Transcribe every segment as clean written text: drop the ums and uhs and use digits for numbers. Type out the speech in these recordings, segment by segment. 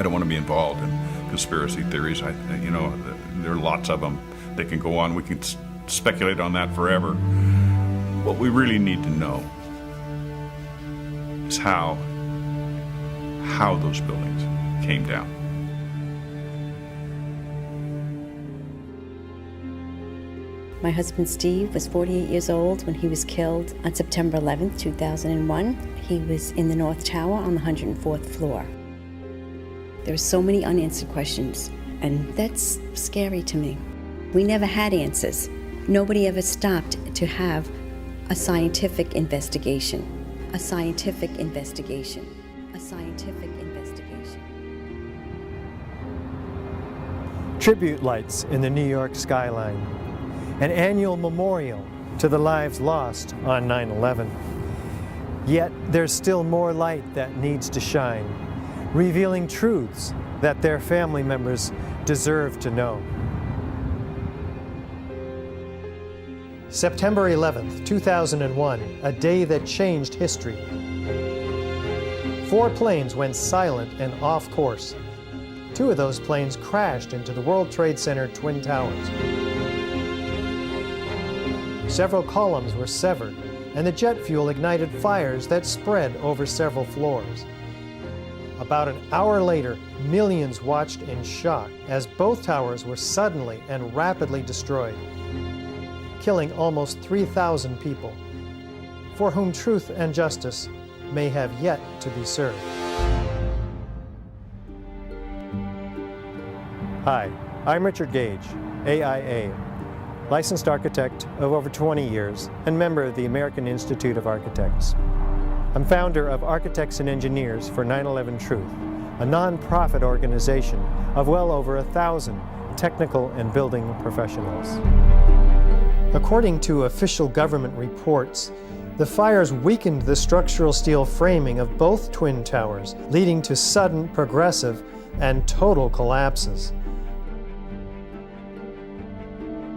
don't want to be involved in conspiracy theories. You know, there are lots of them. They can go on. We can speculate on that forever. What we really need to know is how those buildings came down. My husband Steve was 48 years old when he was killed on September 11th, 2001. He was in the North Tower on the 104th floor. There are so many unanswered questions, and that's scary to me. We never had answers. Nobody ever stopped to have a scientific investigation. A scientific investigation. A scientific investigation. Tribute lights in the New York skyline. An annual memorial to the lives lost on 9/11. Yet there's still more light that needs to shine, revealing truths that their family members deserve to know. September 11th, 2001, a day that changed history. 4 planes went silent and off course. 2 of those planes crashed into the World Trade Center Twin Towers. Several columns were severed, and the jet fuel ignited fires that spread over several floors. About an hour later, millions watched in shock as both towers were suddenly and rapidly destroyed, killing almost 3,000 people, for whom truth and justice may have yet to be served. Hi, I'm Richard Gage, AIA, licensed architect of over 20 years and member of the American Institute of Architects. I'm founder of Architects and Engineers for 9/11 Truth, a nonprofit organization of well over 1,000 technical and building professionals. According to official government reports, the fires weakened the structural steel framing of both twin towers, leading to sudden, progressive, and total collapses.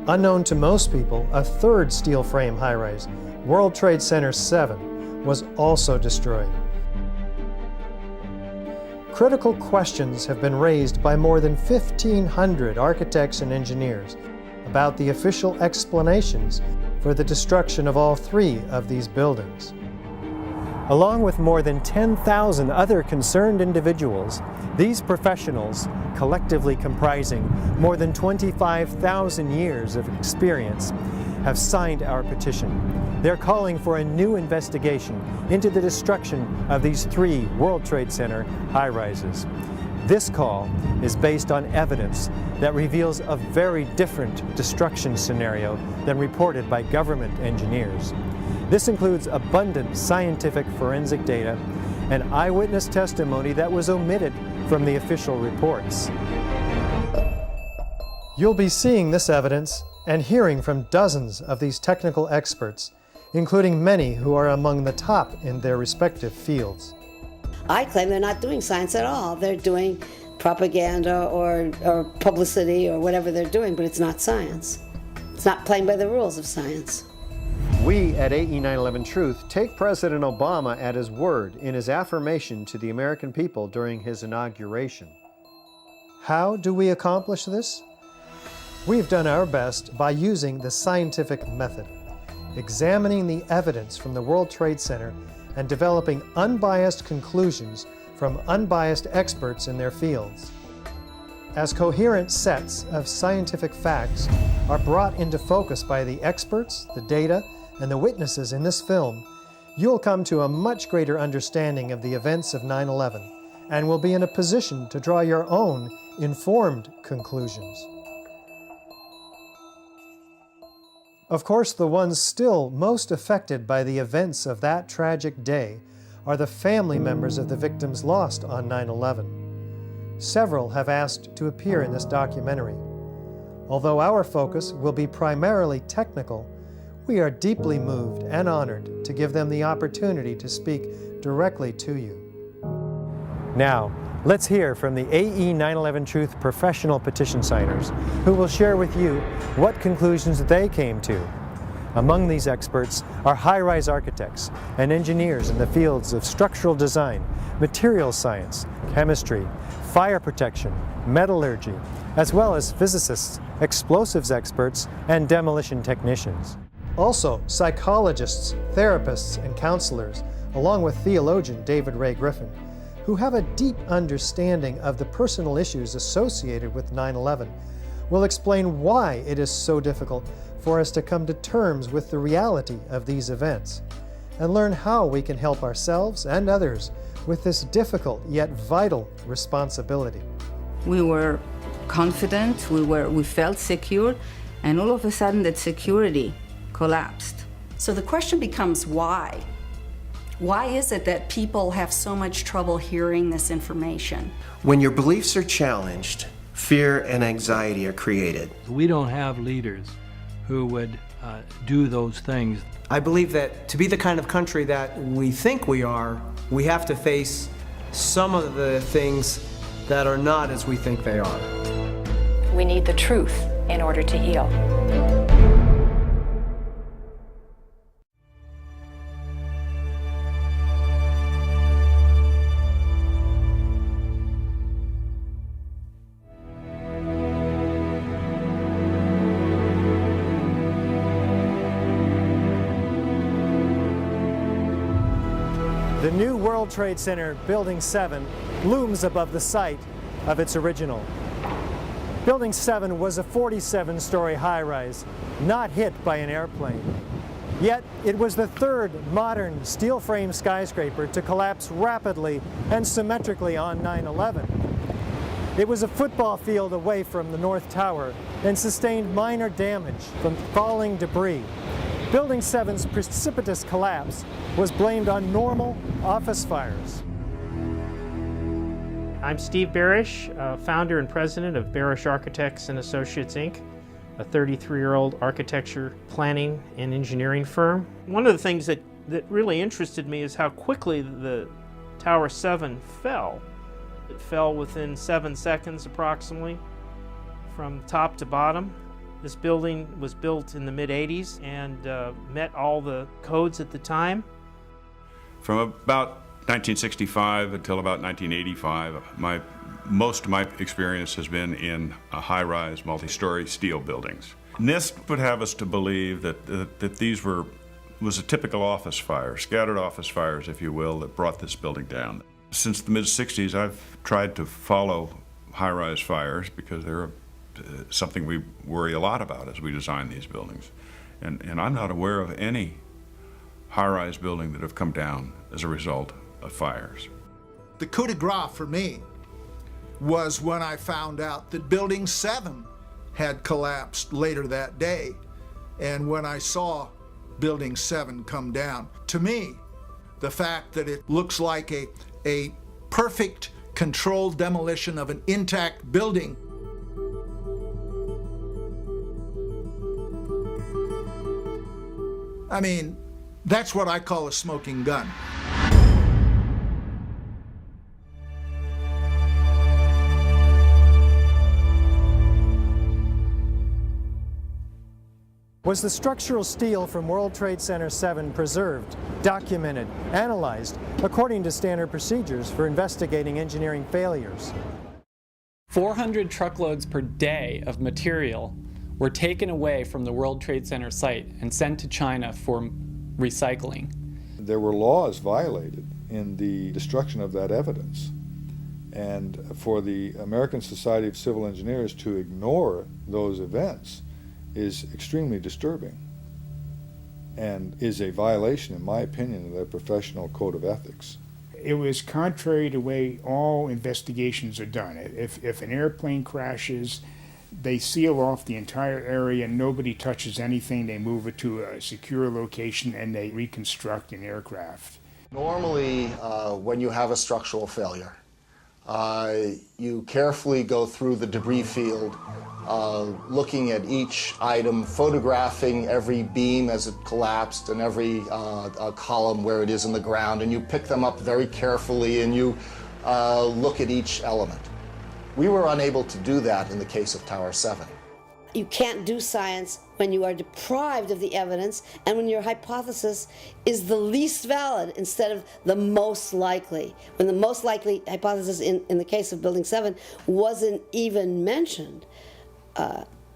Unknown to most people, a third steel frame high-rise, World Trade Center 7, was also destroyed. Critical questions have been raised by more than 1,500 architects and engineers about the official explanations for the destruction of all 3 of these buildings. Along with more than 10,000 other concerned individuals, these professionals, collectively comprising more than 25,000 years of experience, have signed our petition. They're calling for a new investigation into the destruction of these 3 World Trade Center high-rises. This call is based on evidence that reveals a very different destruction scenario than reported by government engineers. This includes abundant scientific forensic data and eyewitness testimony that was omitted from the official reports. You'll be seeing this evidence and hearing from dozens of these technical experts, including many who are among the top in their respective fields. I claim they're not doing science at all. They're doing propaganda or publicity or whatever they're doing, but it's not science. It's not playing by the rules of science. We at AE 9/11 Truth take President Obama at his word in his affirmation to the American people during his inauguration. How do we accomplish this? We've done our best by using the scientific method, examining the evidence from the World Trade Center and developing unbiased conclusions from unbiased experts in their fields. As coherent sets of scientific facts are brought into focus by the experts, the data, and the witnesses in this film, you'll come to a much greater understanding of the events of 9/11 and will be in a position to draw your own informed conclusions. Of course, the ones still most affected by the events of that tragic day are the family members of the victims lost on 9/11. Several have asked to appear in this documentary. Although our focus will be primarily technical, we are deeply moved and honored to give them the opportunity to speak directly to you. Now, let's hear from the AE 9/11 Truth professional petition signers who will share with you what conclusions they came to. Among these experts are high-rise architects and engineers in the fields of structural design, materials science, chemistry, fire protection, metallurgy, as well as physicists, explosives experts, and demolition technicians. Also, psychologists, therapists, and counselors, along with theologian David Ray Griffin, who have a deep understanding of the personal issues associated with 9/11, will explain why it is so difficult for us to come to terms with the reality of these events, and learn how we can help ourselves and others with this difficult yet vital responsibility. We were confident, we felt secure, and all of a sudden that security collapsed. So the question becomes why? Why is it that people have so much trouble hearing this information? When your beliefs are challenged, fear and anxiety are created. We don't have leaders who would do those things. I believe that to be the kind of country that we think we are, we have to face some of the things that are not as we think they are. We need the truth in order to heal. The new World Trade Center Building 7 looms above the site of its original. Building 7 was a 47-story high-rise, not hit by an airplane. Yet it was the third modern steel-frame skyscraper to collapse rapidly and symmetrically on 9/11. It was a football field away from the North Tower and sustained minor damage from falling debris. Building 7's precipitous collapse was blamed on normal office fires. I'm Steve Barish, founder and president of Barish Architects and Associates, Inc., a 33-year-old architecture planning and engineering firm. One of the things that really interested me is how quickly the Tower 7 fell. It fell within 7 seconds approximately from top to bottom. This building was built in the mid-'80s and met all the codes at the time. From about 1965 until about 1985, most of my experience has been in high-rise, multi-story steel buildings. NIST would have us to believe that these was a typical office fire, scattered office fires, if you will, that brought this building down. Since the mid-'60s, I've tried to follow high-rise fires because they're something we worry a lot about as we design these buildings. And I'm not aware of any high-rise building that have come down as a result of fires. The coup de grace for me was when I found out that Building 7 had collapsed later that day, and when I saw Building 7 come down. To me, the fact that it looks like a perfect controlled demolition of an intact building I mean, that's what I call a smoking gun. Was the structural steel from World Trade Center 7 preserved, documented, analyzed according to standard procedures for investigating engineering failures? 400 truckloads per day of material were taken away from the World Trade Center site and sent to China for recycling. There were laws violated in the destruction of that evidence. And for the American Society of Civil Engineers to ignore those events is extremely disturbing and is a violation, in my opinion, of their professional code of ethics. It was contrary to the way all investigations are done. If an airplane crashes, they seal off the entire area, nobody touches anything, they move it to a secure location, and they reconstruct an aircraft. Normally, when you have a structural failure, you carefully go through the debris field, looking at each item, photographing every beam as it collapsed and every column where it is in the ground, and you pick them up very carefully and you look at each element. We were unable to do that in the case of Tower 7. You can't do science when you are deprived of the evidence and when your hypothesis is the least valid instead of the most likely. When the most likely hypothesis in the case of Building 7 wasn't even mentioned.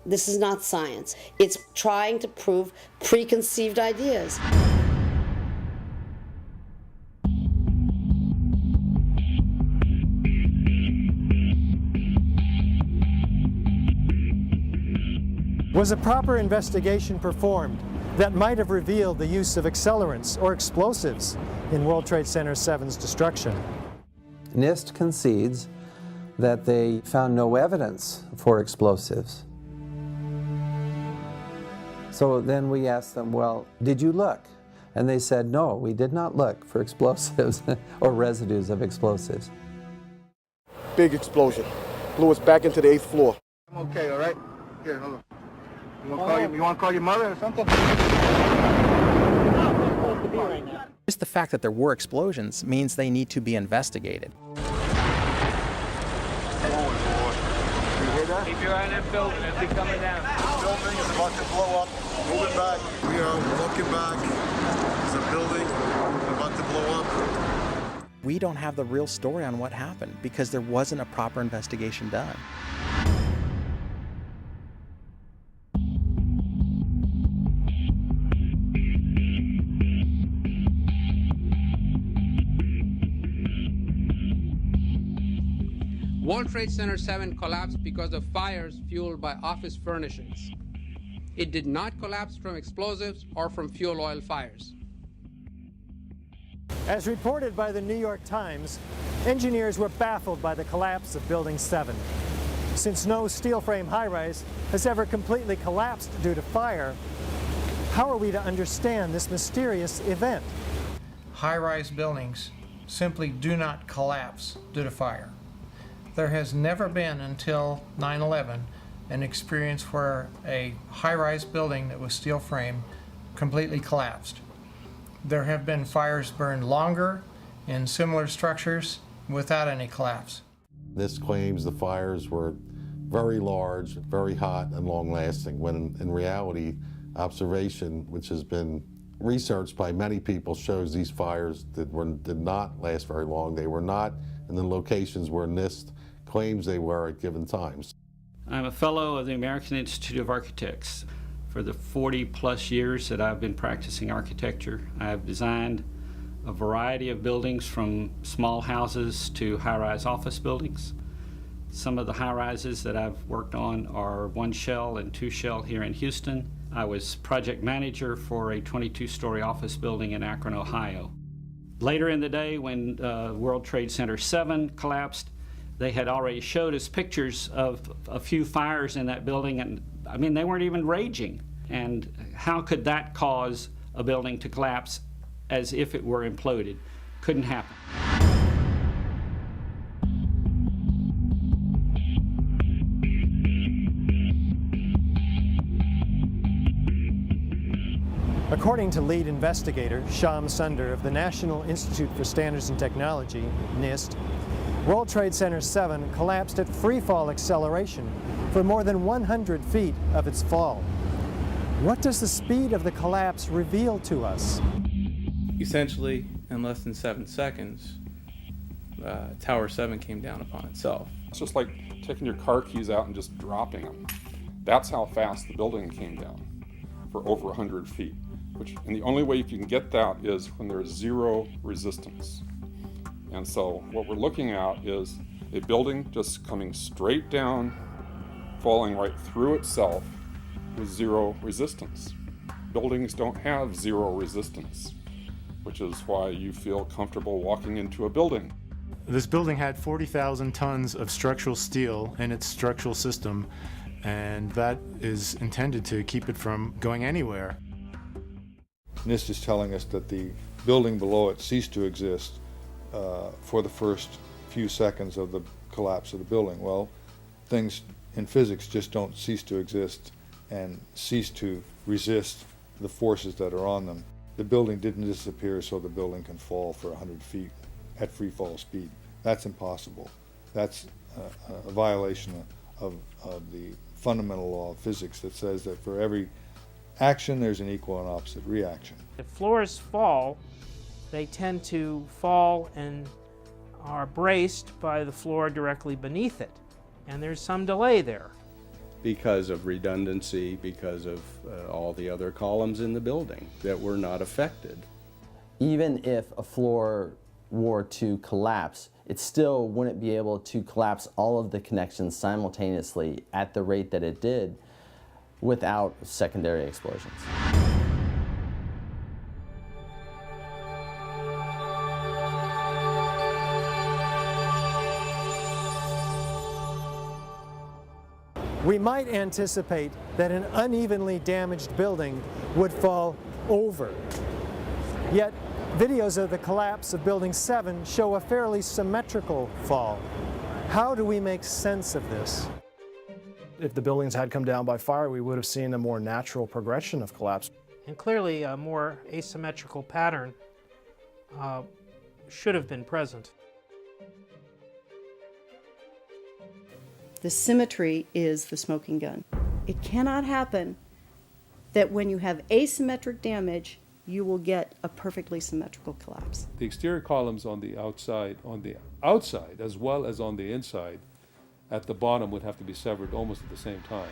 This is not science. It's trying to prove preconceived ideas. Was a proper investigation performed that might have revealed the use of accelerants or explosives in World Trade Center 7's destruction? NIST concedes that they found no evidence for explosives. So then we asked them, well, did you look? And they said, no, we did not look for explosives or residues of explosives. Big explosion. Blew us back into the 8th floor. I'm okay, all right? Here, hold on. You want to call your mother or something? Just the fact that there were explosions means they need to be investigated. Keep your eye on that building as they coming down. The building is about to blow up. Moving back. We are walking back. There's a building about to blow up. We don't have the real story on what happened because there wasn't a proper investigation done. World Trade Center 7 collapsed because of fires fueled by office furnishings. It did not collapse from explosives or from fuel oil fires. As reported by the New York Times, engineers were baffled by the collapse of Building 7. Since no steel frame high-rise has ever completely collapsed due to fire, how are we to understand this mysterious event? High-rise buildings simply do not collapse due to fire. There has never been until 9/11 an experience where a high-rise building that was steel frame completely collapsed. There have been fires burned longer in similar structures without any collapse. This claims the fires were very large, very hot, and long-lasting, when in reality, observation, which has been researched by many people, shows these fires did not last very long. They were not in the locations where NIST claims they were at given times. I'm a fellow of the American Institute of Architects. For the 40-plus years that I've been practicing architecture, I have designed a variety of buildings from small houses to high-rise office buildings. Some of the high-rises that I've worked on are 1-shell and 2-shell here in Houston. I was project manager for a 22-story office building in Akron, Ohio. Later in the day, when World Trade Center 7 collapsed, they had already showed us pictures of a few fires in that building, and I mean, they weren't even raging. And how could that cause a building to collapse as if it were imploded? Couldn't happen. According to lead investigator Shyam Sunder of the National Institute for Standards and Technology, NIST, World Trade Center 7 collapsed at free-fall acceleration for more than 100 feet of its fall. What does the speed of the collapse reveal to us? Essentially, in less than 7 seconds, Tower 7 came down upon itself. It's just like taking your car keys out and just dropping them. That's how fast the building came down, for over 100 feet. And the only way you can get that is when there's zero resistance. And so what we're looking at is a building just coming straight down, falling right through itself with zero resistance. Buildings don't have zero resistance, which is why you feel comfortable walking into a building. This building had 40,000 tons of structural steel in its structural system, and that is intended to keep it from going anywhere. NIST is telling us that the building below it ceased to exist for the first few seconds of the collapse of the building. Well, things in physics just don't cease to exist and cease to resist the forces that are on them. The building didn't disappear so the building can fall for 100 feet at free fall speed. That's impossible. That's a violation of the fundamental law of physics that says that for every action, there's an equal and opposite reaction. If floors fall, they tend to fall and are braced by the floor directly beneath it. And there's some delay there. Because of redundancy, because of all the other columns in the building that were not affected. Even if a floor were to collapse, it still wouldn't be able to collapse all of the connections simultaneously at the rate that it did without secondary explosions. We might anticipate that an unevenly damaged building would fall over. Yet, videos of the collapse of Building 7 show a fairly symmetrical fall. How do we make sense of this? If the buildings had come down by fire, we would have seen a more natural progression of collapse. And clearly a more asymmetrical pattern should have been present. The symmetry is the smoking gun. It cannot happen that when you have asymmetric damage, you will get a perfectly symmetrical collapse. The exterior columns on the outside as well as on the inside at the bottom would have to be severed almost at the same time.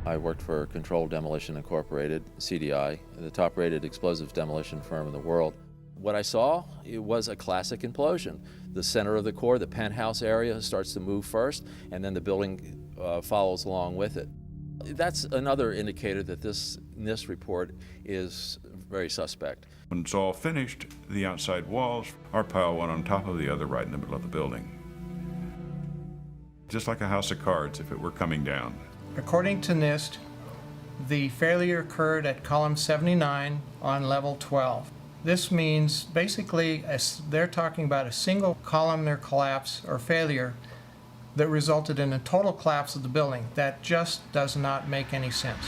I worked for Controlled Demolition Incorporated, CDI, the top-rated explosives demolition firm in the world. What I saw, it was a classic implosion. The center of the core, the penthouse area, starts to move first, and then the building follows along with it. That's another indicator that this NIST report is very suspect. When it's all finished, the outside walls are piled one on top of the other right in the middle of the building. Just like a house of cards if it were coming down. According to NIST, the failure occurred at column 79 on level 12. This means basically they're talking about a single columnar collapse or failure that resulted in a total collapse of the building. That just does not make any sense.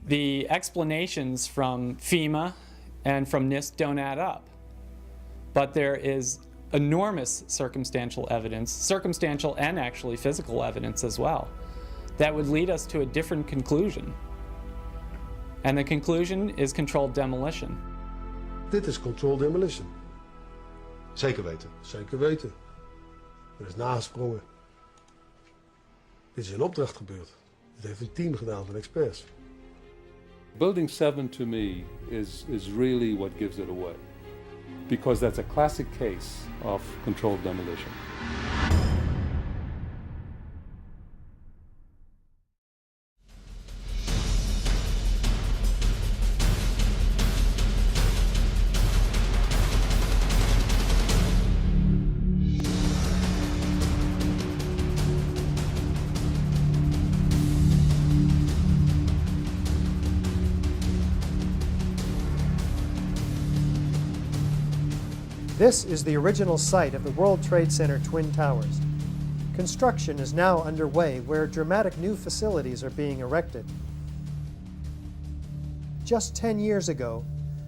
The explanations from FEMA and from NIST don't add up. But there is enormous circumstantial evidence, circumstantial and actually physical evidence as well, that would lead us to a different conclusion. And the conclusion is controlled demolition. Dit is controlled demolition. Zeker weten. Zeker weten. Er is nagesprongen. Dit is in opdracht gebeurd. Dit heeft een team gedaan van experts. Building 7 to me is really what gives it away, because that's a classic case of controlled demolition. This is the original site of the World Trade Center Twin Towers. Construction is now underway where dramatic new facilities are being erected. Just 10 years ago,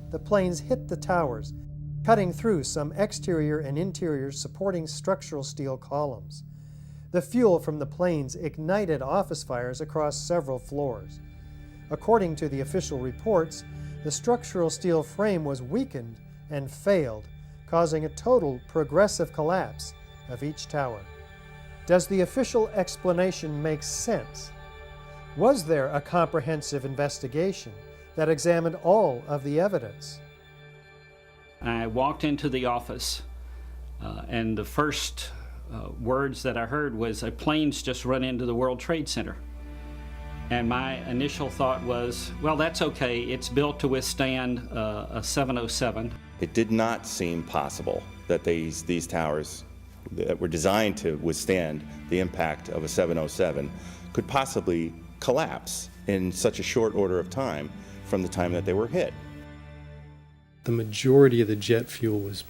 the planes hit the towers, cutting through some exterior and interior supporting structural steel columns. The fuel from the planes ignited office fires across several floors. According to the official reports, the structural steel frame was weakened and failed, causing a total progressive collapse of each tower. Does the official explanation make sense? Was there a comprehensive investigation that examined all of the evidence? I walked into the office and the first words that I heard was, "A plane's just run into the World Trade Center." And my initial thought was, well, that's okay. It's built to withstand a 707. It did not seem possible that these towers that were designed to withstand the impact of a 707 could possibly collapse in such a short order of time from the time that they were hit. The majority of the jet fuel was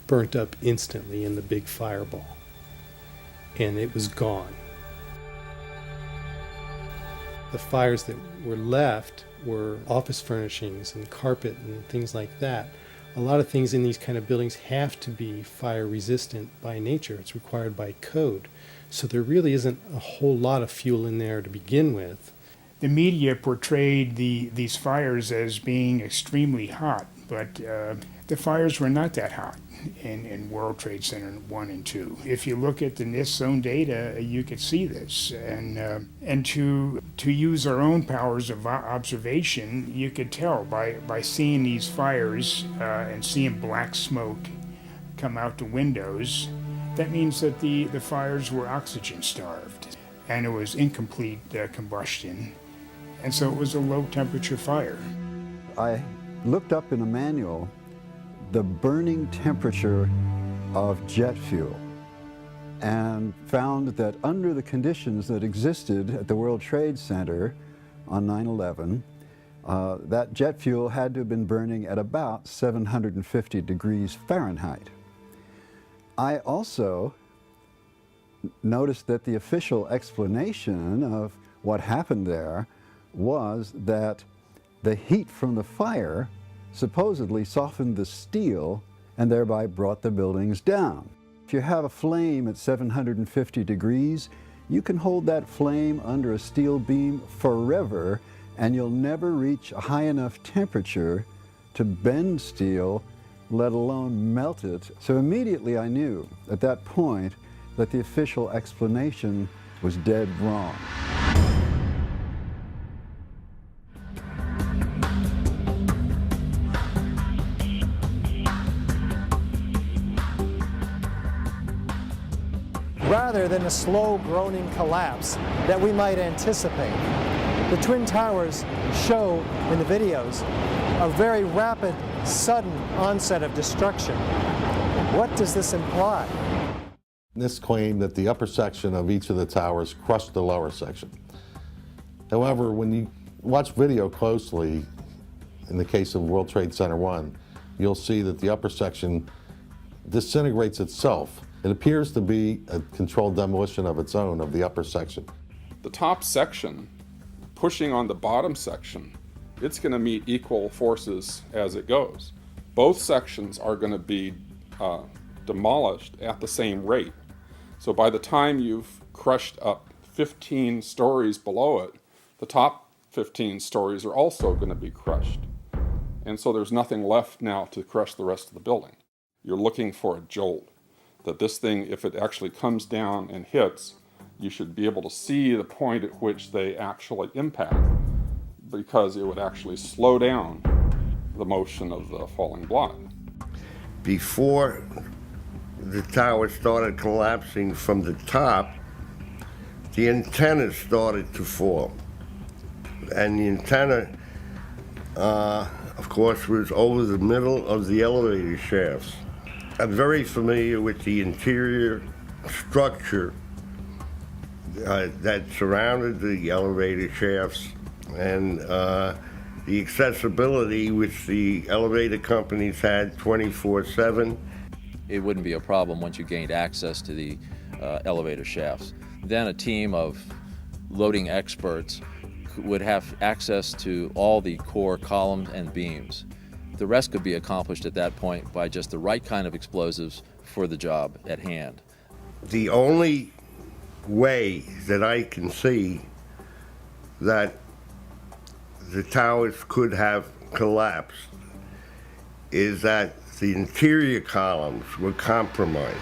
burnt up instantly in the big fireball, and it was gone. The fires that were left were office furnishings and carpet and things like that. A lot of things in these kind of buildings have to be fire resistant by nature. It's required by code. So there really isn't a whole lot of fuel in there to begin with. The media portrayed these fires as being extremely hot, but the fires were not that hot in World Trade Center 1 and 2. If you look at the NIST zone data, you could see this. And to use our own powers of observation, you could tell by seeing these fires and seeing black smoke come out the windows. That means that the fires were oxygen starved, and it was incomplete combustion. And so it was a low temperature fire. I looked up in a manual the burning temperature of jet fuel and found that under the conditions that existed at the World Trade Center on 9/11, that jet fuel had to have been burning at about 750 degrees Fahrenheit. I also noticed that the official explanation of what happened there was that the heat from the fire supposedly softened the steel and thereby brought the buildings down. If you have a flame at 750 degrees, you can hold that flame under a steel beam forever, and you'll never reach a high enough temperature to bend steel, let alone melt it. So immediately I knew at that point that the official explanation was dead wrong. Rather than a slow groaning collapse that we might anticipate, the Twin Towers show in the videos a very rapid, sudden onset of destruction. What does this imply? This claimed that the upper section of each of the towers crushed the lower section. However, when you watch video closely, in the case of World Trade Center 1, you'll see that the upper section disintegrates itself. It appears to be a controlled demolition of its own of the upper section. The top section, pushing on the bottom section, it's going to meet equal forces as it goes. Both sections are going to be demolished at the same rate. So by the time you've crushed up 15 stories below it, the top 15 stories are also going to be crushed. And so there's nothing left now to crush the rest of the building. You're looking for a jolt. That this thing, if it actually comes down and hits, you should be able to see the point at which they actually impact, because it would actually slow down the motion of the falling block. Before the tower started collapsing from the top, the antenna started to fall. And the antenna, of course, was over the middle of the elevator shafts. I'm very familiar with the interior structure that surrounded the elevator shafts and the accessibility which the elevator companies had 24/7. It wouldn't be a problem once you gained access to the elevator shafts. Then a team of loading experts would have access to all the core columns and beams. The rest could be accomplished at that point by just the right kind of explosives for the job at hand. The only way that I can see that the towers could have collapsed is that the interior columns were compromised.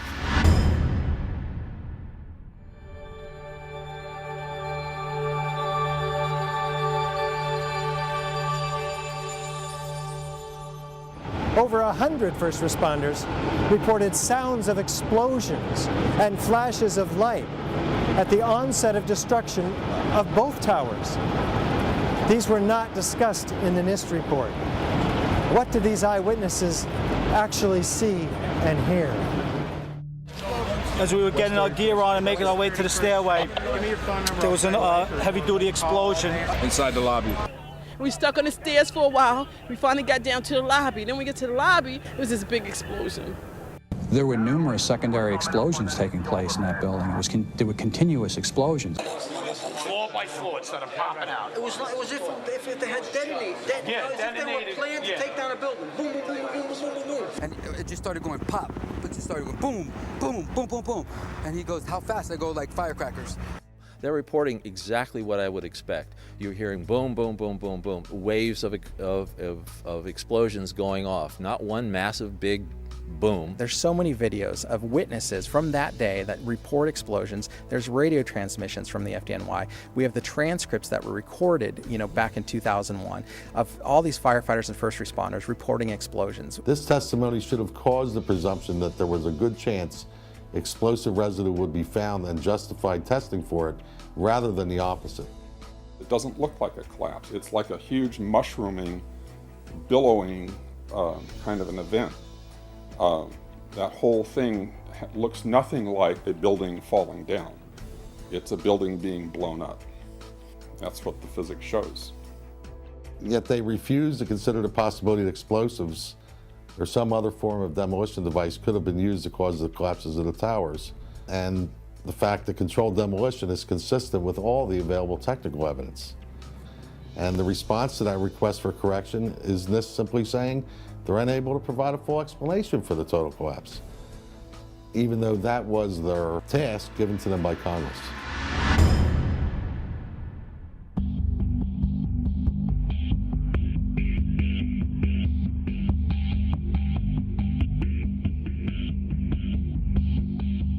Over 100 first responders reported sounds of explosions and flashes of light at the onset of destruction of both towers. These were not discussed in the NIST report. What did these eyewitnesses actually see and hear? As we were getting our gear on and making our way to the stairway, there was a heavy-duty explosion inside the lobby. We stuck on the stairs for a while. We finally got down to the lobby. Then we get to the lobby, it was this big explosion. There were numerous secondary explosions taking place in that building. There were continuous explosions. white fluids that are popping out. It was as if they had detonated. Yeah, as if they were planned to take down a building. Boom, boom, boom, boom, boom, boom, boom. And it just started going pop. It just started going boom, boom, boom, boom, boom. And he goes, how fast? I go like firecrackers. They're reporting exactly what I would expect. You're hearing boom, boom, boom, boom, boom, waves of explosions going off. Not one massive big boom. There's so many videos of witnesses from that day that report explosions. There's radio transmissions from the FDNY. We have the transcripts that were recorded, back in 2001 of all these firefighters and first responders reporting explosions. This testimony should have caused the presumption that there was a good chance explosive residue would be found and justified testing for it, rather than the opposite. It doesn't look like a collapse. It's like a huge mushrooming, billowing kind of an event. That whole thing looks nothing like a building falling down. It's a building being blown up. That's what the physics shows. Yet they refuse to consider the possibility that explosives or some other form of demolition device could have been used to cause the collapses of the towers. And the fact that controlled demolition is consistent with all the available technical evidence. And the response to that request for correction is NIST simply saying they're unable to provide a full explanation for the total collapse, even though that was their task given to them by Congress.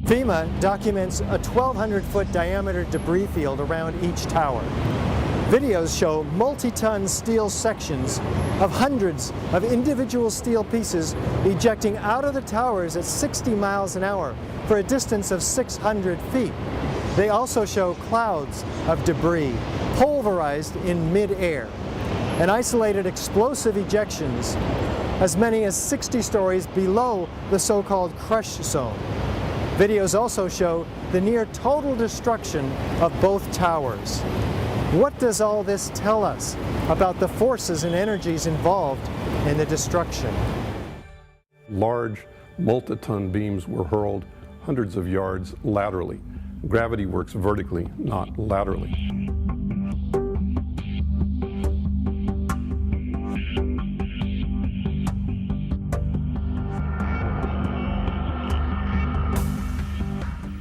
FEMA documents a 1,200-foot diameter debris field around each tower. Videos show multi-ton steel sections of hundreds of individual steel pieces ejecting out of the towers at 60 miles an hour for a distance of 600 feet. They also show clouds of debris pulverized in mid-air and isolated explosive ejections as many as 60 stories below the so-called crush zone. Videos also show the near total destruction of both towers. What does all this tell us about the forces and energies involved in the destruction? Large multi-ton beams were hurled hundreds of yards laterally. Gravity works vertically, not laterally.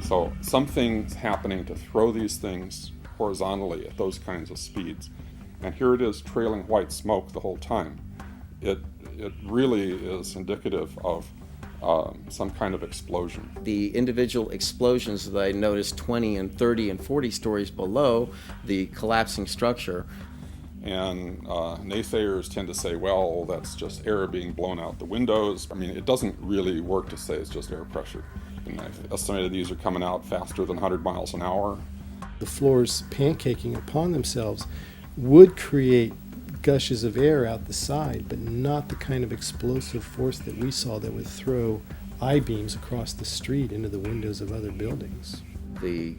So something's happening to throw these things horizontally at those kinds of speeds. And here it is trailing white smoke the whole time. It really is indicative of some kind of explosion. The individual explosions that I noticed 20 and 30 and 40 stories below the collapsing structure. And naysayers tend to say, well, that's just air being blown out the windows. I mean, it doesn't really work to say it's just air pressure. And I've estimated these are coming out faster than 100 miles an hour. The floors pancaking upon themselves would create gushes of air out the side, but not the kind of explosive force that we saw that would throw I-beams across the street into the windows of other buildings. The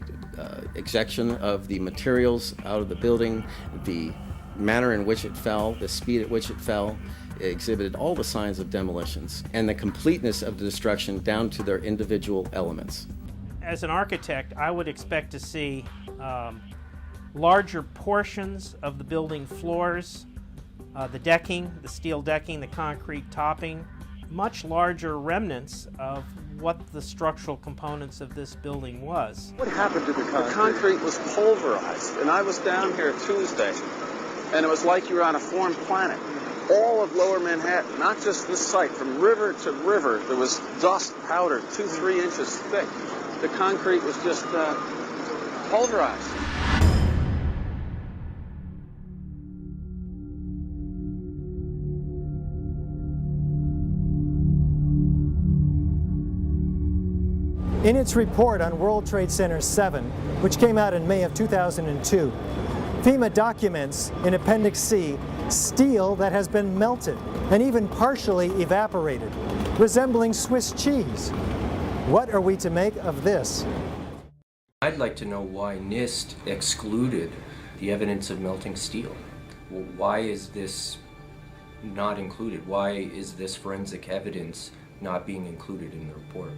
ejection of the materials out of the building, the manner in which it fell, the speed at which it fell, exhibited all the signs of demolitions and the completeness of the destruction down to their individual elements. As an architect, I would expect to see larger portions of the building floors, the decking, the steel decking, the concrete topping, much larger remnants of what the structural components of this building was. What happened to the concrete? The concrete was pulverized, and I was down here Tuesday, and it was like you were on a foreign planet. All of lower Manhattan, not just this site, from river to river, there was dust powder 2-3 inches thick. The concrete was just pulverized. In its report on World Trade Center 7, which came out in May of 2002, FEMA documents in Appendix C steel that has been melted and even partially evaporated, resembling Swiss cheese. What are we to make of this? I'd like to know why NIST excluded the evidence of melting steel. Why is this not included? Why is this forensic evidence not being included in the report?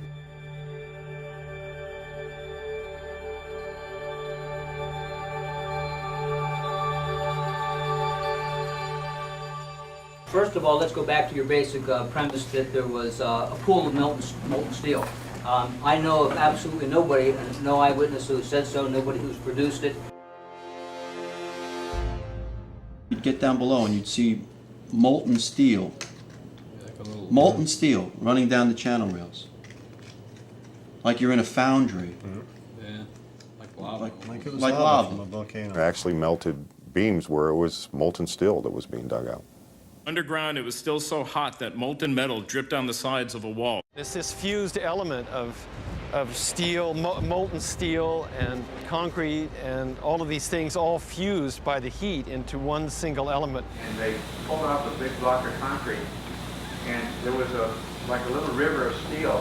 First of all, let's go back to your basic premise that there was a pool of molten steel. I know of absolutely nobody, no eyewitness who said so, nobody who's produced it. You'd get down below and you'd see molten steel running down the channel rails. Like you're in a foundry. Yeah, like lava. Like it was lava from a volcano. Actually melted beams where it was molten steel that was being dug out. Underground, it was still so hot that molten metal dripped down the sides of a wall. It's this fused element of steel, molten steel and concrete and all of these things all fused by the heat into one single element. And they pulled off a big block of concrete, and there was like a little river of steel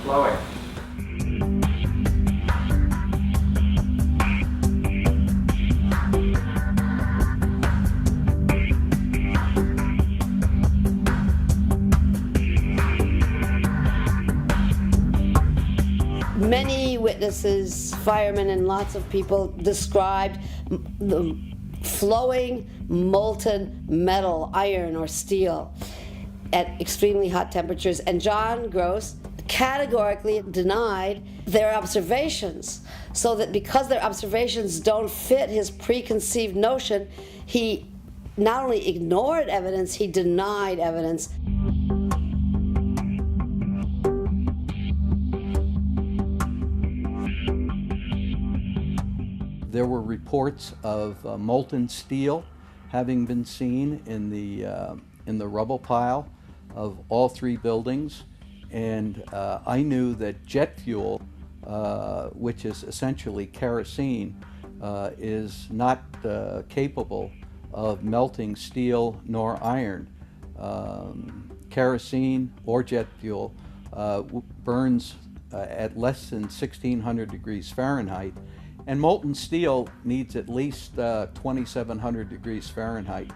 flowing. Many witnesses, firemen, and lots of people described the flowing molten metal, iron or steel, at extremely hot temperatures. And John Gross categorically denied their observations, so that because their observations don't fit his preconceived notion, he not only ignored evidence, he denied evidence. There were reports of molten steel having been seen in the rubble pile of all three buildings, and I knew that jet fuel, which is essentially kerosene, is not capable of melting steel nor iron. Kerosene or jet fuel burns at less than 1600 degrees Fahrenheit. And molten steel needs at least 2,700 degrees Fahrenheit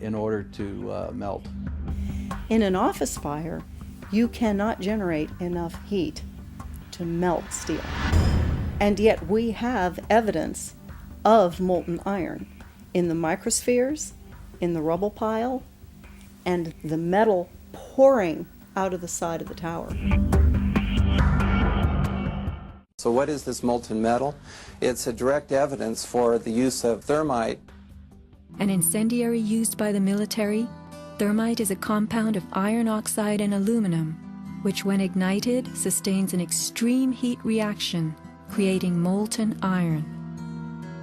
in order to melt. In an office fire, you cannot generate enough heat to melt steel. And yet we have evidence of molten iron in the microspheres, in the rubble pile, and the metal pouring out of the side of the tower. So what is this molten metal? It's a direct evidence for the use of thermite. An incendiary used by the military, thermite is a compound of iron oxide and aluminum, which when ignited sustains an extreme heat reaction, creating molten iron.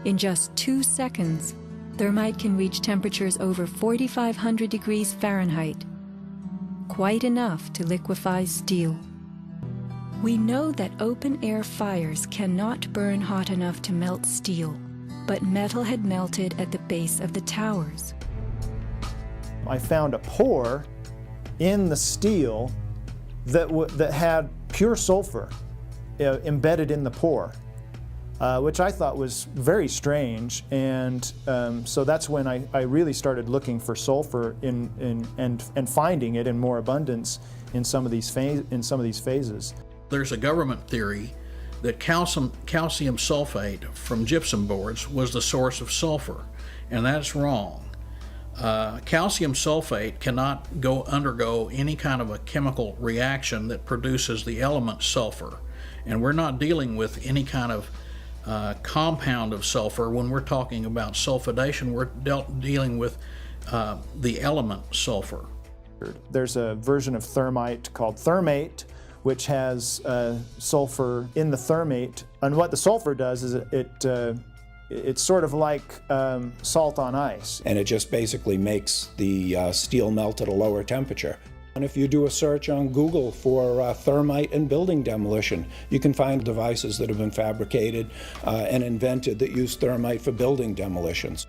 In just 2 seconds, thermite can reach temperatures over 4,500 degrees Fahrenheit, quite enough to liquefy steel. We know that open-air fires cannot burn hot enough to melt steel, but metal had melted at the base of the towers. I found a pore in the steel that had pure sulfur embedded in the pore, which I thought was very strange, and so that's when I really started looking for sulfur and finding it in more abundance in some of these phases. There's a government theory that calcium sulfate from gypsum boards was the source of sulfur, and that's wrong. Calcium sulfate cannot undergo any kind of a chemical reaction that produces the element sulfur, and we're not dealing with any kind of compound of sulfur. When we're talking about sulfidation, we're dealing with the element sulfur. There's a version of thermite called thermate, which has sulfur in the thermate. And what the sulfur does is it's sort of like salt on ice. And it just basically makes the steel melt at a lower temperature. And if you do a search on Google for thermite and building demolition, you can find devices that have been fabricated and invented that use thermite for building demolitions.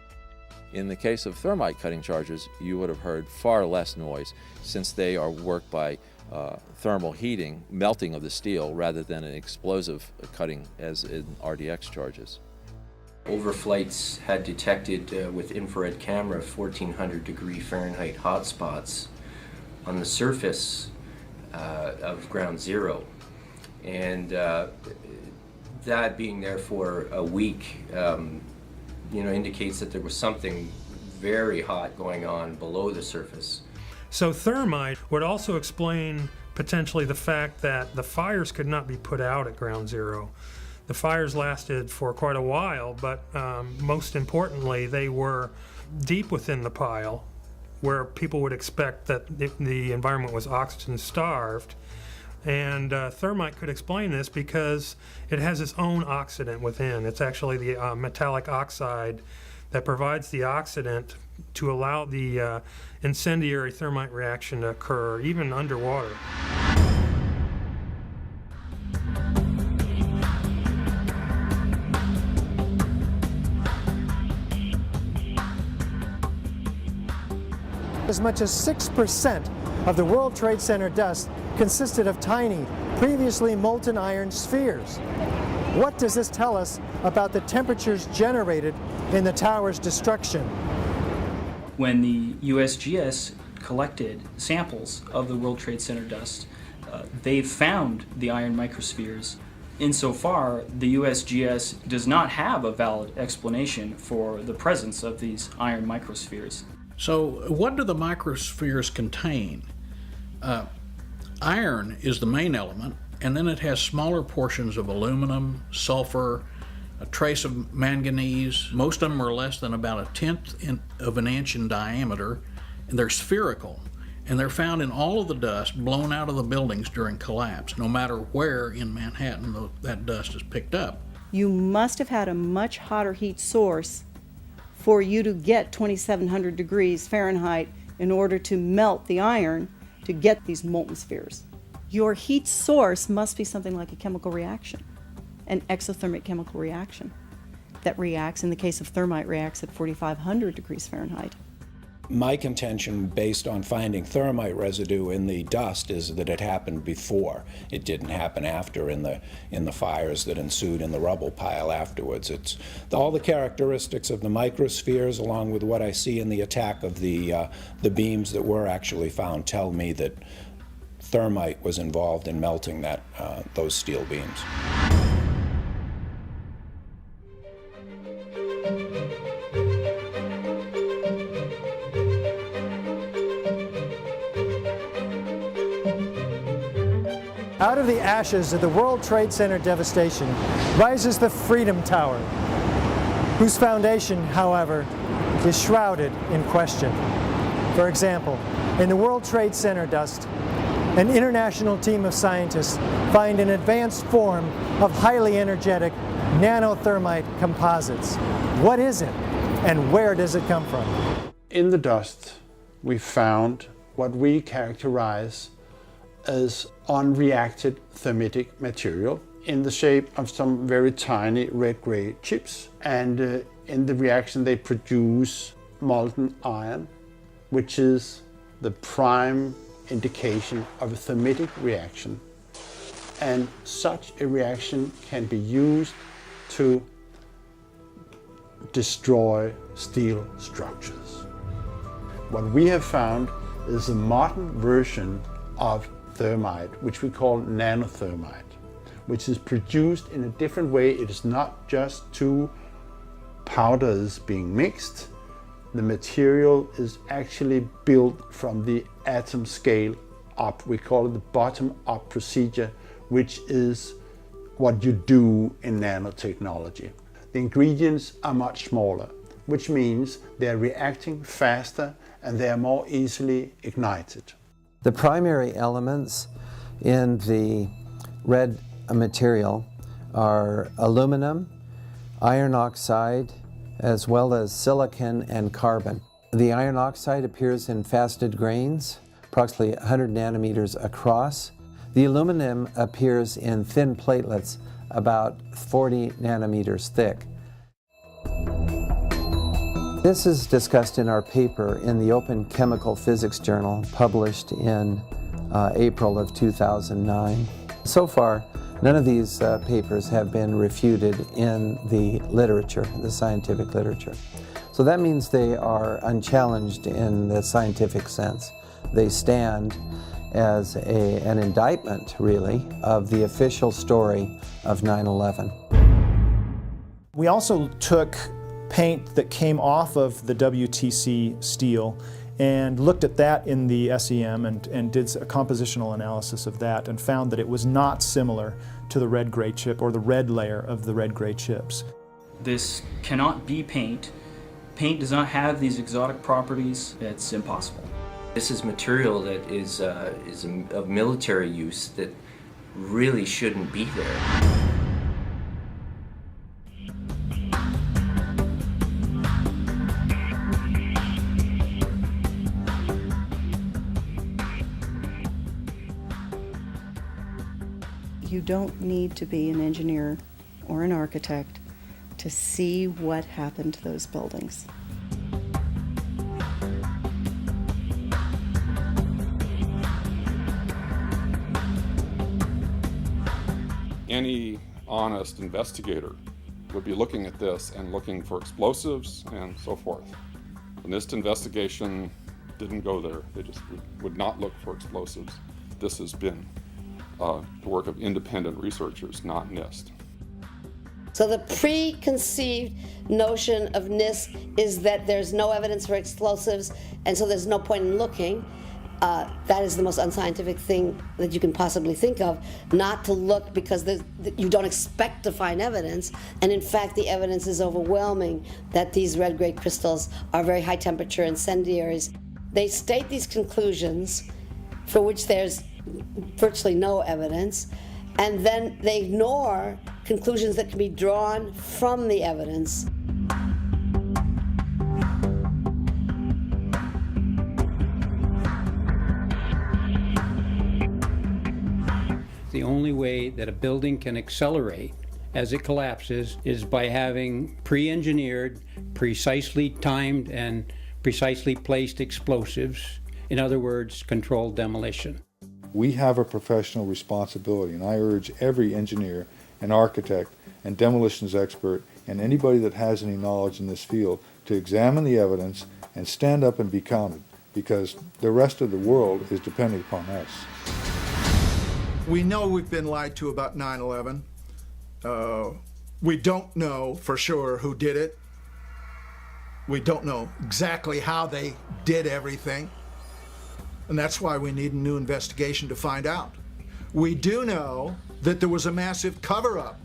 In the case of thermite cutting charges, you would have heard far less noise, since they are worked by thermal heating, melting of the steel, rather than an explosive cutting as in RDX charges. Overflights had detected with infrared camera 1,400 degree Fahrenheit hotspots on the surface of ground zero, and that being there for a week indicates that there was something very hot going on below the surface. So thermite would also explain potentially the fact that the fires could not be put out at ground zero. The fires lasted for quite a while, but most importantly, they were deep within the pile, where people would expect that the environment was oxygen starved. And thermite could explain this because it has its own oxidant within. It's actually the metallic oxide that provides the oxidant to allow the incendiary thermite reaction to occur, even underwater. As much as 6% of the World Trade Center dust consisted of tiny, previously molten iron spheres. What does this tell us about the temperatures generated in the tower's destruction? When the USGS collected samples of the World Trade Center dust, they found the iron microspheres. Insofar, the USGS does not have a valid explanation for the presence of these iron microspheres. So what do the microspheres contain? Iron is the main element, and then it has smaller portions of aluminum, sulfur, a trace of manganese. Most of them are less than about 1/10 of an inch in diameter, and they're spherical. And they're found in all of the dust blown out of the buildings during collapse, no matter where in Manhattan that dust is picked up. You must have had a much hotter heat source for you to get 2,700 degrees Fahrenheit in order to melt the iron to get these molten spheres. Your heat source must be something like a chemical reaction, an exothermic chemical reaction that reacts, in the case of thermite, reacts at 4,500 degrees Fahrenheit. My contention, based on finding thermite residue in the dust, is that it happened before. It didn't happen after in the fires that ensued in the rubble pile afterwards. It's all the characteristics of the microspheres, along with what I see in the attack of the beams that were actually found, tell me that thermite was involved in melting those steel beams. Out of the ashes of the World Trade Center devastation rises the Freedom Tower, whose foundation, however, is shrouded in question. For example, in the World Trade Center dust, an international team of scientists find an advanced form of highly energetic nanothermite composites. What is it, and where does it come from? In the dust, we found what we characterize as unreacted thermitic material in the shape of some very tiny red-gray chips. And in the reaction they produce molten iron, which is the prime indication of a thermitic reaction. And such a reaction can be used to destroy steel structures. What we have found is a modern version of thermite, which we call nanothermite, which is produced in a different way. It is not just two powders being mixed. The material is actually built from the atom scale up. We call it the bottom-up procedure, which is what you do in nanotechnology. The ingredients are much smaller, which means they're reacting faster and they are more easily ignited. The primary elements in the red material are aluminum, iron oxide, as well as silicon and carbon. The iron oxide appears in faceted grains, approximately 100 nanometers across. The aluminum appears in thin platelets, about 40 nanometers thick. This is discussed in our paper in the Open Chemical Physics Journal, published in April of 2009. So far, none of these papers have been refuted in the literature, the scientific literature. So that means they are unchallenged in the scientific sense. They stand as an indictment, really, of the official story of 9/11. We also took paint that came off of the WTC steel and looked at that in the SEM and did a compositional analysis of that and found that it was not similar to the red-gray chip or the red layer of the red-gray chips. This cannot be paint. Paint does not have these exotic properties. It's impossible. This is material that is of military use that really shouldn't be there. You don't need to be an engineer or an architect to see what happened to those buildings. Any honest investigator would be looking at this and looking for explosives and so forth. The NIST investigation didn't go there. They just would not look for explosives. This has been the work of independent researchers, not NIST. So the preconceived notion of NIST is that there's no evidence for explosives, and so there's no point in looking. That is the most unscientific thing that you can possibly think of, not to look because you don't expect to find evidence, and in fact the evidence is overwhelming that these red-gray crystals are very high temperature incendiaries. They state these conclusions for which there's virtually no evidence, and then they ignore conclusions that can be drawn from the evidence. The only way that a building can accelerate as it collapses is by having pre-engineered, precisely timed, and precisely placed explosives. In other words, controlled demolition. We have a professional responsibility, and I urge every engineer and architect and demolitions expert and anybody that has any knowledge in this field to examine the evidence and stand up and be counted, because the rest of the world is depending upon us. We know we've been lied to about 9/11. We don't know for sure who did it. We don't know exactly how they did everything. And that's why we need a new investigation to find out. We do know that there was a massive cover-up,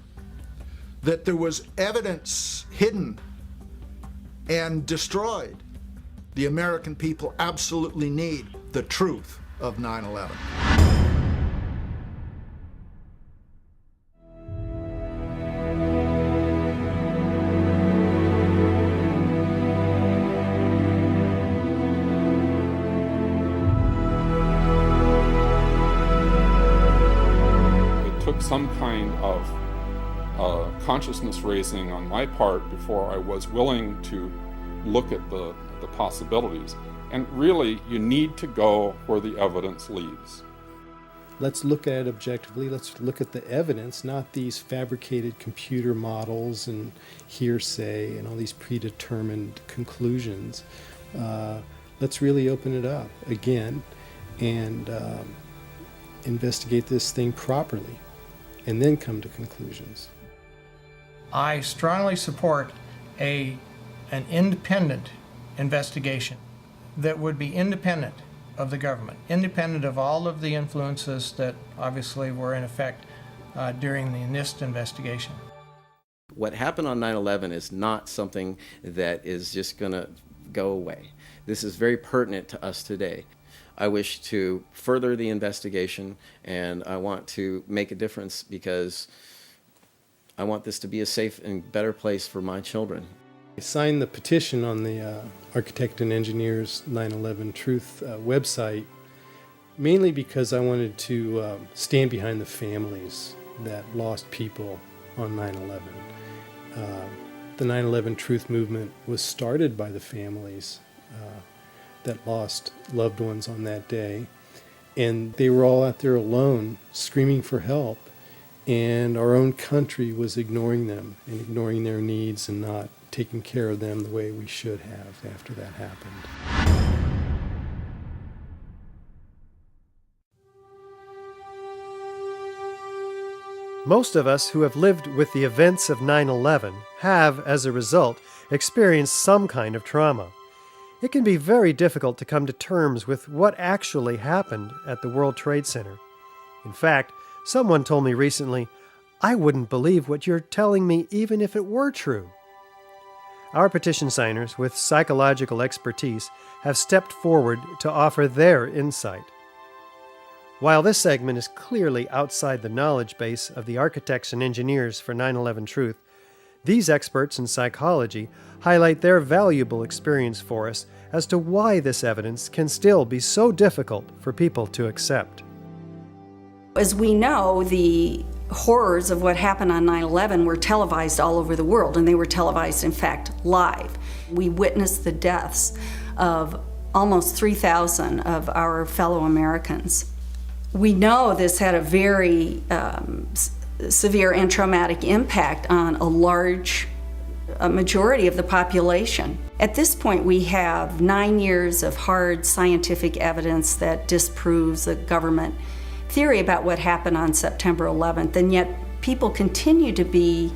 that there was evidence hidden and destroyed. The American people absolutely need the truth of 9/11. Some kind of consciousness raising on my part before I was willing to look at the possibilities. And really, you need to go where the evidence leads. Let's look at it objectively. Let's look at the evidence, not these fabricated computer models and hearsay and all these predetermined conclusions. Let's really open it up again and investigate this thing properly, and then come to conclusions. I strongly support an independent investigation that would be independent of the government, independent of all of the influences that obviously were in effect during the NIST investigation. What happened on 9/11 is not something that is just going to go away. This is very pertinent to us today. I wish to further the investigation, and I want to make a difference because I want this to be a safe and better place for my children. I signed the petition on the Architect and Engineers 9/11 Truth website mainly because I wanted to stand behind the families that lost people on 9/11. The 9/11 Truth movement was started by the families that lost loved ones on that day, and they were all out there alone screaming for help, and our own country was ignoring them and ignoring their needs and not taking care of them the way we should have after that happened. Most of us who have lived with the events of 9/11 have, as a result, experienced some kind of trauma. It can be very difficult to come to terms with what actually happened at the World Trade Center. In fact, someone told me recently, "I wouldn't believe what you're telling me even if it were true." Our petition signers with psychological expertise have stepped forward to offer their insight. While this segment is clearly outside the knowledge base of the architects and engineers for 9/11 Truth, these experts in psychology highlight their valuable experience for us as to why this evidence can still be so difficult for people to accept. As we know, the horrors of what happened on 9/11 were televised all over the world, and they were televised, in fact, live. We witnessed the deaths of almost 3,000 of our fellow Americans. We know this had a very severe and traumatic impact on a majority of the population. At this point, we have 9 years of hard scientific evidence that disproves the government theory about what happened on September 11th, and yet people continue to be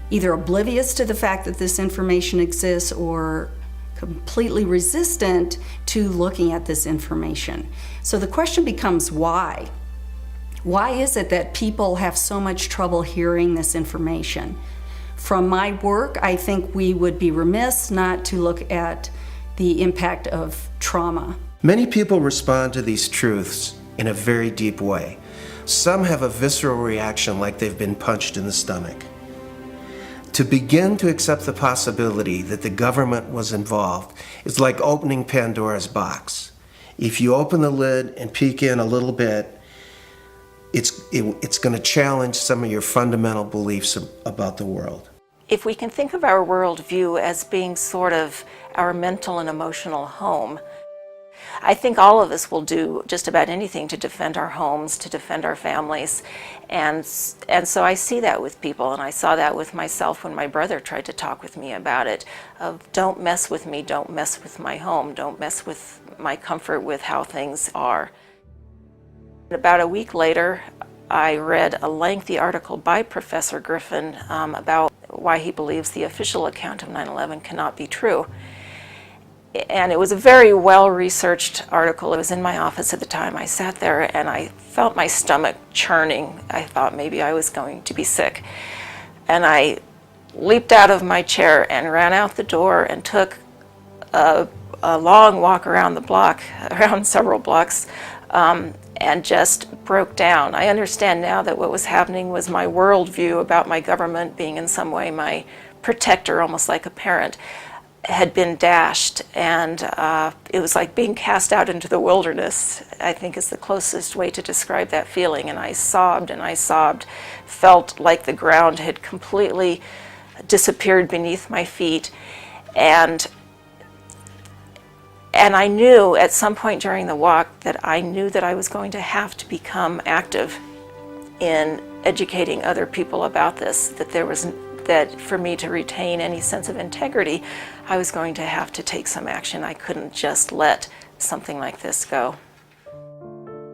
either oblivious to the fact that this information exists or completely resistant to looking at this information. So the question becomes why? Why is it that people have so much trouble hearing this information? From my work, I think we would be remiss not to look at the impact of trauma. Many people respond to these truths in a very deep way. Some have a visceral reaction like they've been punched in the stomach. To begin to accept the possibility that the government was involved is like opening Pandora's box. If you open the lid and peek in a little bit, it's going to challenge some of your fundamental beliefs about the world. If we can think of our worldview as being sort of our mental and emotional home, I think all of us will do just about anything to defend our homes, to defend our families. And so I see that with people, and I saw that with myself when my brother tried to talk with me about it, of don't mess with me, don't mess with my home, don't mess with my comfort with how things are. About a week later, I read a lengthy article by Professor Griffin about why he believes the official account of 9/11 cannot be true. And it was a very well-researched article. It was in my office at the time. I sat there and I felt my stomach churning. I thought maybe I was going to be sick. And I leaped out of my chair and ran out the door and took a long walk around the block, around several blocks, and just broke down. I understand now that what was happening was my worldview about my government being in some way my protector, almost like a parent, had been dashed, and it was like being cast out into the wilderness, I think is the closest way to describe that feeling. And I sobbed, felt like the ground had completely disappeared beneath my feet. And I knew at some point during the walk that I knew that I was going to have to become active in educating other people about this, that for me to retain any sense of integrity, I was going to have to take some action. I couldn't just let something like this go.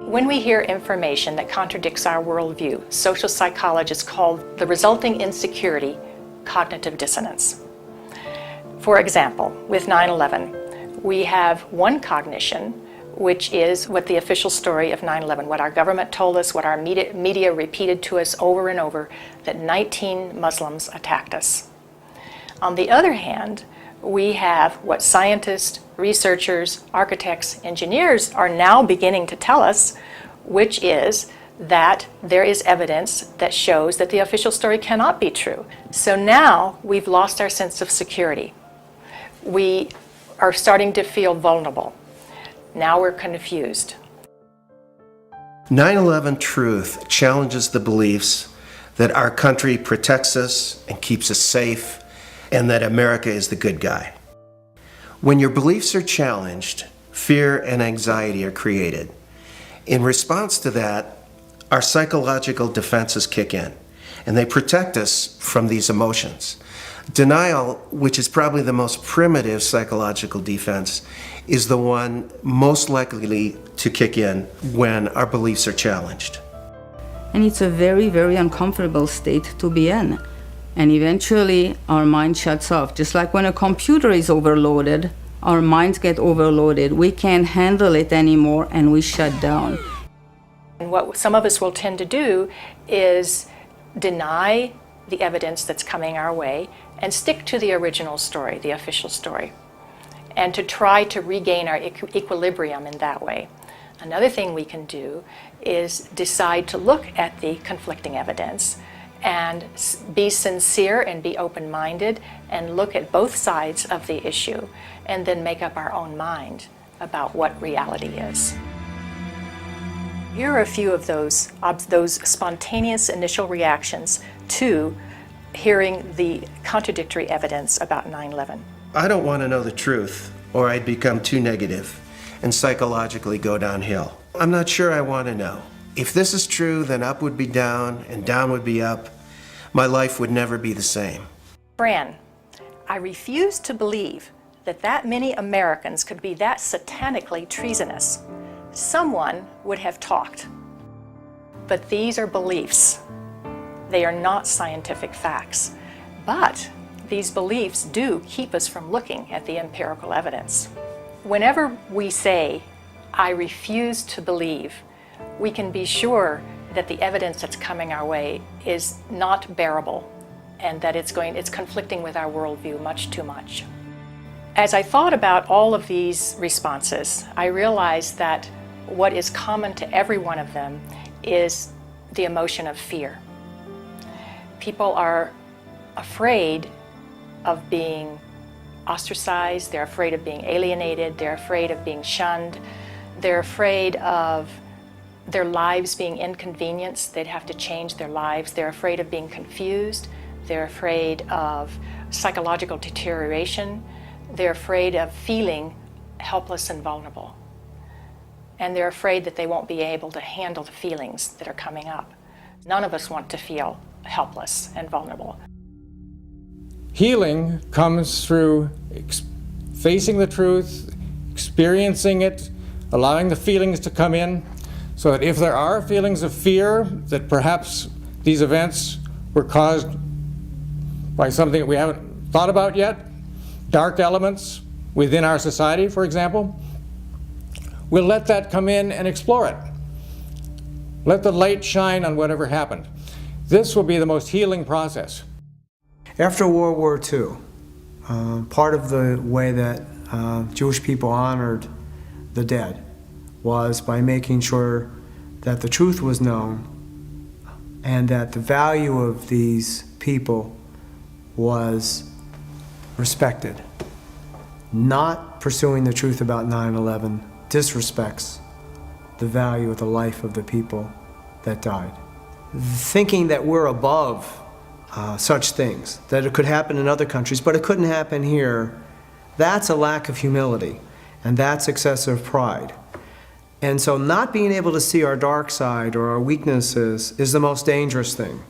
When we hear information that contradicts our worldview, social psychologists call the resulting insecurity cognitive dissonance. For example, with 9/11, we have one cognition, which is what the official story of 9/11, what our government told us, what our media repeated to us over and over, that 19 Muslims attacked us. On the other hand, we have what scientists, researchers, architects, engineers are now beginning to tell us, which is that there is evidence that shows that the official story cannot be true. So now we've lost our sense of security. We are starting to feel vulnerable. Now we're confused. 9/11 Truth challenges the beliefs that our country protects us and keeps us safe, and that America is the good guy. When your beliefs are challenged, fear and anxiety are created. In response to that, our psychological defenses kick in, and they protect us from these emotions. Denial, which is probably the most primitive psychological defense, is the one most likely to kick in when our beliefs are challenged. And it's a very, very uncomfortable state to be in. And eventually our mind shuts off. Just like when a computer is overloaded, our minds get overloaded. We can't handle it anymore and we shut down. And what some of us will tend to do is deny the evidence that's coming our way and stick to the original story, the official story, and to try to regain our equilibrium in that way. Another thing we can do is decide to look at the conflicting evidence and be sincere and be open-minded and look at both sides of the issue and then make up our own mind about what reality is. Here are a few of those spontaneous initial reactions to hearing the contradictory evidence about 9/11. I don't want to know the truth, or I'd become too negative and psychologically go downhill. I'm not sure I want to know. If this is true, then up would be down and down would be up. My life would never be the same. Fran, I refuse to believe that many Americans could be that satanically treasonous. Someone would have talked. But these are beliefs. They are not scientific facts. But these beliefs do keep us from looking at the empirical evidence. Whenever we say, I refuse to believe, we can be sure that the evidence that's coming our way is not bearable and that it's conflicting with our worldview much too much. As I thought about all of these responses, I realized that what is common to every one of them is the emotion of fear. People are afraid of being ostracized, they're afraid of being alienated, they're afraid of being shunned, they're afraid of their lives being inconvenienced, they'd have to change their lives, they're afraid of being confused, they're afraid of psychological deterioration, they're afraid of feeling helpless and vulnerable. And they're afraid that they won't be able to handle the feelings that are coming up. None of us want to feel helpless and vulnerable. Healing comes through facing the truth, experiencing it, allowing the feelings to come in, so that if there are feelings of fear that perhaps these events were caused by something that we haven't thought about yet, dark elements within our society, for example, we'll let that come in and explore it. Let the light shine on whatever happened. This will be the most healing process. After World War II, part of the way that Jewish people honored the dead was by making sure that the truth was known and that the value of these people was respected. Not pursuing the truth about 9/11 disrespects the value of the life of the people that died. Thinking that we're above such things, that it could happen in other countries, but it couldn't happen here, that's a lack of humility, and that's excessive pride. And so not being able to see our dark side or our weaknesses is the most dangerous thing.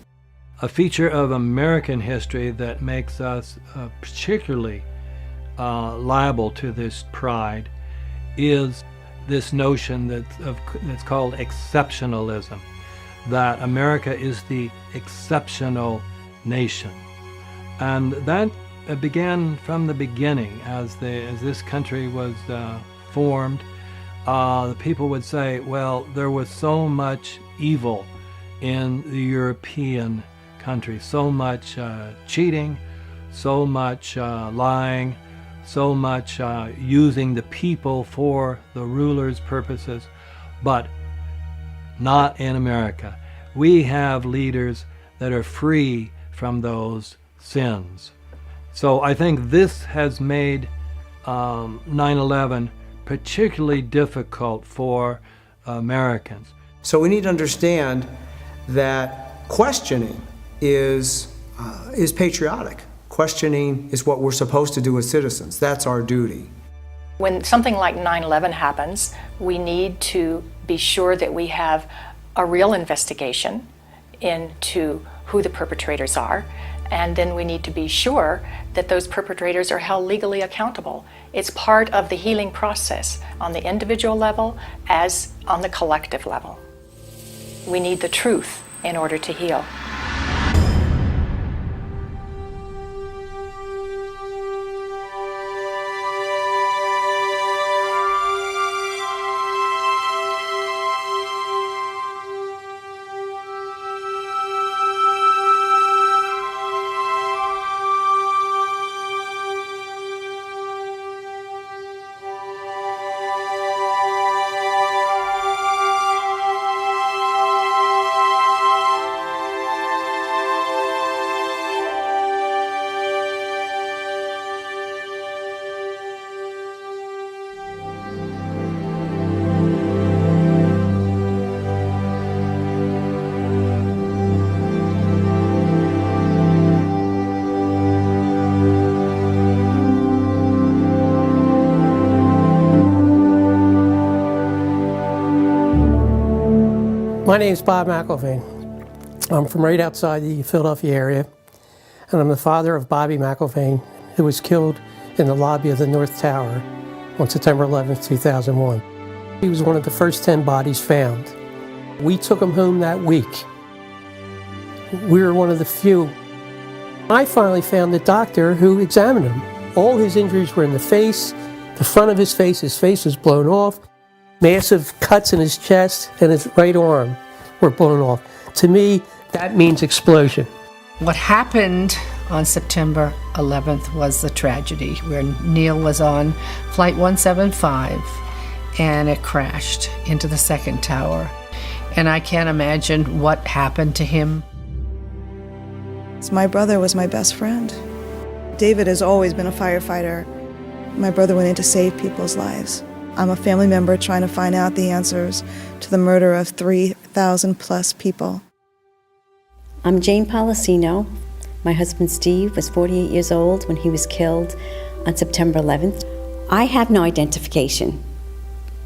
A feature of American history that makes us particularly liable to this pride is this notion that's called exceptionalism, that America is the exceptional nation. And that began from the beginning. As this country was formed, the people would say, well, there was so much evil in the European countries, so much cheating, so much lying, so much using the people for the ruler's purposes, but not in America. We have leaders that are free from those sins. So I think this has made 9/11 particularly difficult for Americans. So we need to understand that questioning is patriotic. Questioning is what we're supposed to do as citizens. That's our duty. When something like 9/11 happens, we need to be sure that we have a real investigation into who the perpetrators are, and then we need to be sure that those perpetrators are held legally accountable. It's part of the healing process on the individual level as on the collective level. We need the truth. in order to heal. My name is Bob McIlvaine. I'm from right outside the Philadelphia area, and I'm the father of Bobby McIlvaine, who was killed in the lobby of the North Tower on September 11, 2001. He was one of the first 10 bodies found. We took him home that week. We were one of the few. I finally found the doctor who examined him. All his injuries were in the face, the front of his face was blown off, massive cuts in his chest and his right arm were blown off. To me, that means explosion. What happened on September 11th was the tragedy where Neil was on Flight 175 and it crashed into the second tower. And I can't imagine what happened to him. My brother was my best friend. David has always been a firefighter. My brother went in to save people's lives. I'm a family member trying to find out the answers to the murder of 3,000 plus people. I'm Jane Policino. My husband Steve was 48 years old when he was killed on September 11th. I have no identification.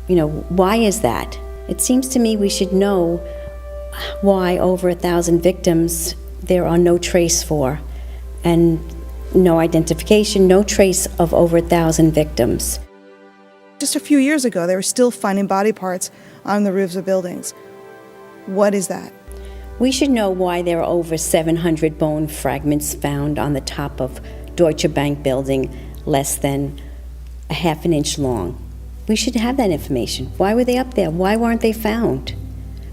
Why is that? It seems to me we should know why over 1,000 victims there are no trace for, and no identification, no trace of over 1,000 victims. Just a few years ago, they were still finding body parts on the roofs of buildings. What is that? We should know why there are over 700 bone fragments found on the top of Deutsche Bank building less than a half an inch long. We should have that information. Why were they up there? Why weren't they found?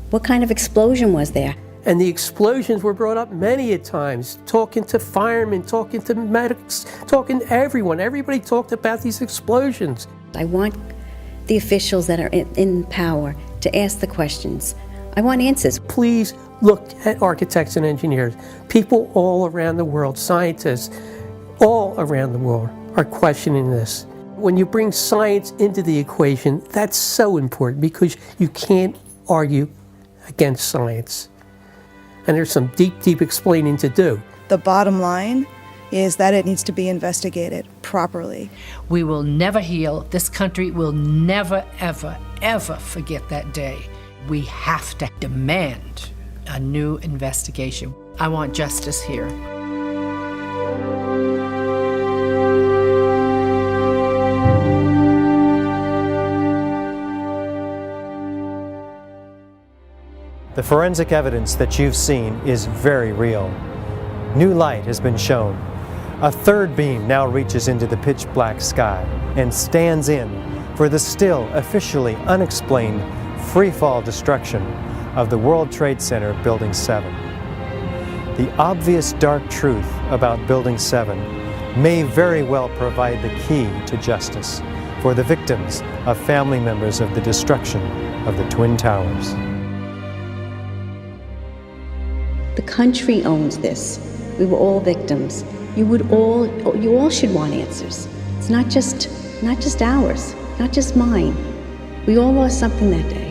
What kind of explosion was there? And the explosions were brought up many a times, talking to firemen, talking to medics, talking to everyone. Everybody talked about these explosions. I want the officials that are in power to ask the questions. I want answers. Please look at architects and engineers. People all around the world, scientists, all around the world are questioning this. When you bring science into the equation, that's so important because you can't argue against science. And there's some deep, deep explaining to do. The bottom line is that it needs to be investigated properly. We will never heal. This country will never, ever, ever forget that day. We have to demand a new investigation. I want justice here. The forensic evidence that you've seen is very real. New light has been shown. A third beam now reaches into the pitch black sky and stands in for the still officially unexplained free-fall destruction of the World Trade Center Building 7. The obvious dark truth about Building 7 may very well provide the key to justice for the victims of family members of the destruction of the Twin Towers. The country owns this. We were all victims. You all should want answers. It's not just ours, not just mine. We all lost something that day.